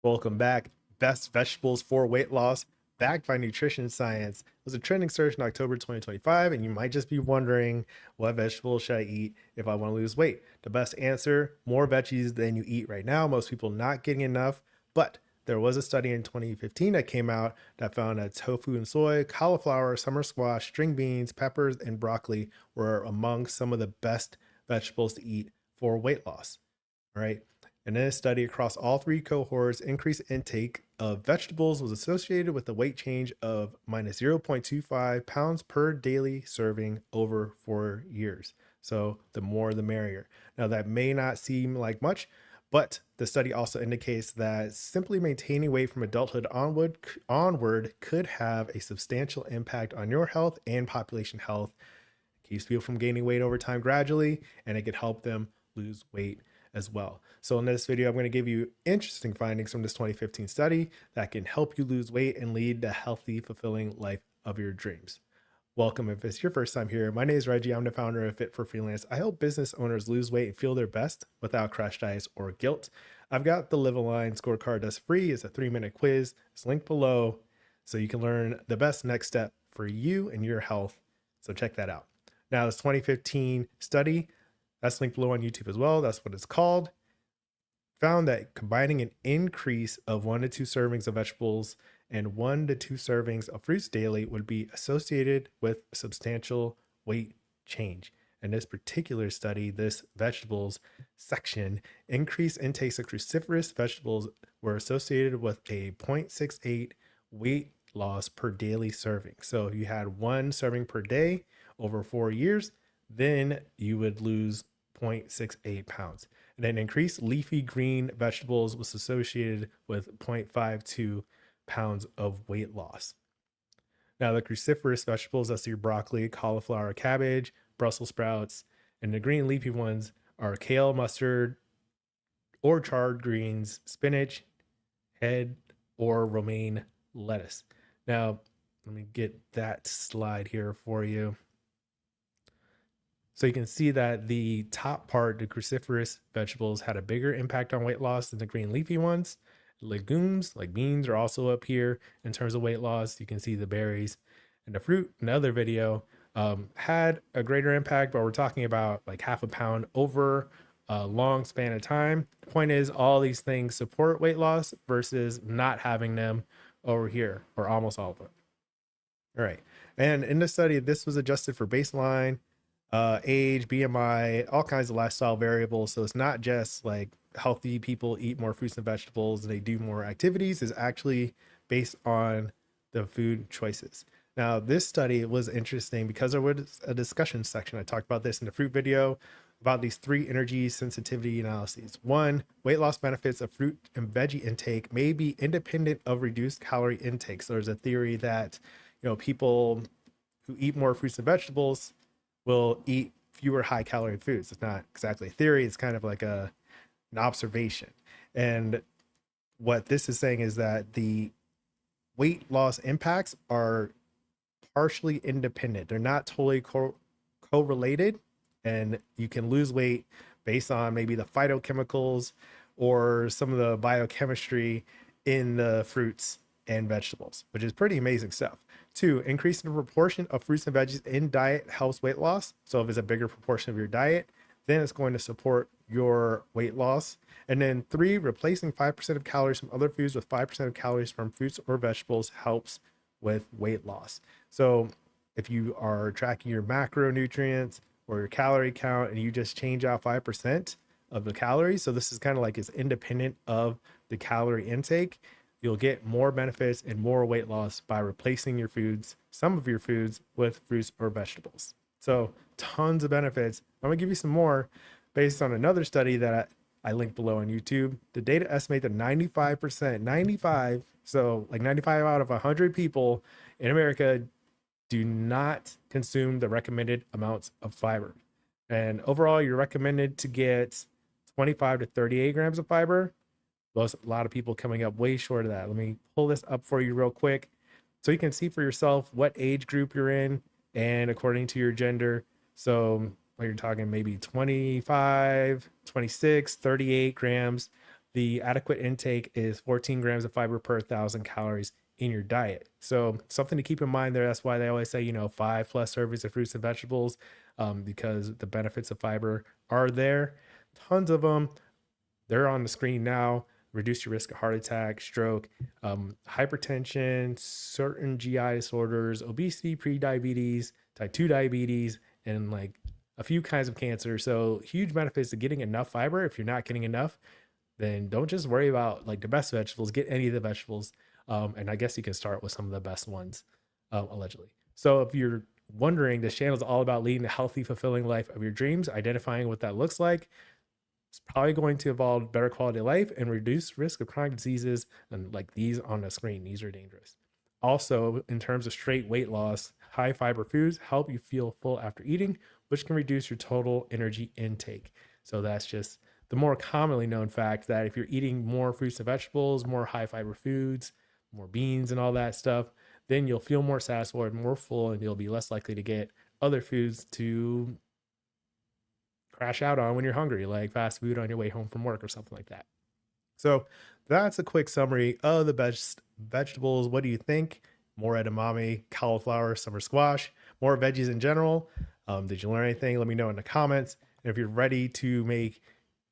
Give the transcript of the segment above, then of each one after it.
Welcome back. Best vegetables for weight loss, backed by nutrition science. It was a trending search in October 2025, and you might just be wondering, what vegetables should I eat if I want to lose weight? The best answer, more veggies than you eat right now. Most people not getting enough, but there was a study in 2015 that came out that found that tofu and soy, cauliflower, summer squash, string beans, peppers, and broccoli were among some of the best vegetables to eat for weight loss. All right. And in a study across all three cohorts, increased intake of vegetables was associated with a weight change of minus 0.25 pounds per daily serving over 4 years. So the more the merrier. Now, that may not seem like much, but the study also indicates that simply maintaining weight from adulthood onward could have a substantial impact on your health and population health. It keeps people from gaining weight over time gradually, and it could help them lose weight as well. So in this video, I'm going to give you interesting findings from this 2015 study that can help you lose weight and lead the healthy, fulfilling life of your dreams. Welcome. If it's your first time here, my name is Reggie. I'm the founder of Fit for Freelance. I help business owners lose weight and feel their best without crash diets or guilt. I've got the Live Align scorecard that's free. It's a 3-minute quiz. It's linked below so you can learn the best next step for you and your health. So check that out. Now, this 2015 study, that's linked below on YouTube as well. That's what it's called. Found that combining an increase of 1 to 2 servings of vegetables and 1 to 2 servings of fruits daily would be associated with substantial weight change. In this particular study, this vegetables section, increased intakes of cruciferous vegetables were associated with a 0.68 weight loss per daily serving. So if you had 1 serving per day over 4 years, then you would lose 0.68 pounds. And then increased leafy green vegetables was associated with 0.52 pounds of weight loss. Now, the cruciferous vegetables, that's your broccoli, cauliflower, cabbage, Brussels sprouts, and the green leafy ones are kale, mustard, or chard greens, spinach, head, or romaine lettuce. Now, let me get that slide here for you. So you can see that the top part, the cruciferous vegetables, had a bigger impact on weight loss than the green leafy ones. Legumes like beans are also up here in terms of weight loss. You can see the berries and the fruit in the other video had a greater impact, but we're talking about like half a pound over a long span of time. The point is, all these things support weight loss versus not having them over here, or almost all of them. All right. And in the study, this was adjusted for baseline, age, BMI, all kinds of lifestyle variables. So it's not just like healthy people eat more fruits and vegetables and they do more activities. It's actually based on the food choices. Now, this study was interesting because there was a discussion section. I talked about this in the fruit video about these 3 energy sensitivity analyses. 1, weight loss benefits of fruit and veggie intake may be independent of reduced calorie intake. So there's a theory that, people who eat more fruits and vegetables will eat fewer high calorie foods. It's not exactly a theory. It's kind of like an observation. And what this is saying is that the weight loss impacts are partially independent. They're not totally correlated, and you can lose weight based on maybe the phytochemicals or some of the biochemistry in the fruits and vegetables, which is pretty amazing stuff. 2, increasing the proportion of fruits and veggies in diet helps weight loss. So if it's a bigger proportion of your diet, then it's going to support your weight loss. And then 3, replacing 5% of calories from other foods with 5% of calories from fruits or vegetables helps with weight loss. So if you are tracking your macronutrients or your calorie count and you just change out 5% of the calories, so this is kind of like it's independent of the calorie intake, you'll get more benefits and more weight loss by replacing your foods, some of your foods, with fruits or vegetables. So tons of benefits. I'm gonna give you some more based on another study that I linked below on YouTube. The data estimate that 95%, so like 95 out of 100 people in America do not consume the recommended amounts of fiber. And overall, you're recommended to get 25 to 38 grams of fiber. A lot of people coming up way short of that. Let me pull this up for you real quick so you can see for yourself what age group you're in and according to your gender. So you're talking maybe 25, 26, 38 grams the adequate intake is 14 grams of fiber per 1,000 calories in your diet. So something to keep in mind there. That's why they always say, 5+ servings of fruits and vegetables, because the benefits of fiber are there. Tons of them. They're on the screen now. Reduce your risk of heart attack, stroke, hypertension, certain GI disorders, obesity, prediabetes, type 2 diabetes, and like a few kinds of cancer. So huge benefits to getting enough fiber. If you're not getting enough, then don't just worry about like the best vegetables. Get any of the vegetables, and I guess you can start with some of the best ones, allegedly. So if you're wondering, this channel is all about leading the healthy, fulfilling life of your dreams, identifying what that looks like. It's probably going to involve better quality of life and reduce risk of chronic diseases, and like these on the screen. These are dangerous. Also, in terms of straight weight loss, high fiber foods help you feel full after eating, which can reduce your total energy intake. So that's just the more commonly known fact that if you're eating more fruits and vegetables, more high fiber foods, more beans and all that stuff, then you'll feel more satisfied, more full, and you'll be less likely to get other foods to crash out on when you're hungry, like fast food on your way home from work or something like that. So that's a quick summary of the best vegetables. What do you think? More edamame, cauliflower, summer squash, more veggies in general. Did you learn anything? Let me know in the comments. And if you're ready to make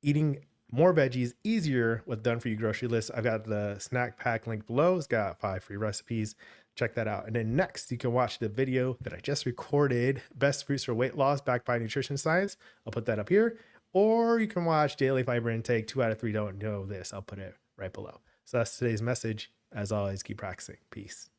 eating more veggies easier with done for you grocery list, I've got the snack pack link below. It's got 5 free recipes. Check that out. And then next, you can watch the video that I just recorded, Best Fruits for Weight Loss Backed by Nutrition Science. I'll put that up here. Or you can watch Daily Fiber Intake, 2 out of 3 don't know this. I'll put it right below. So that's today's message. As always, keep practicing. Peace.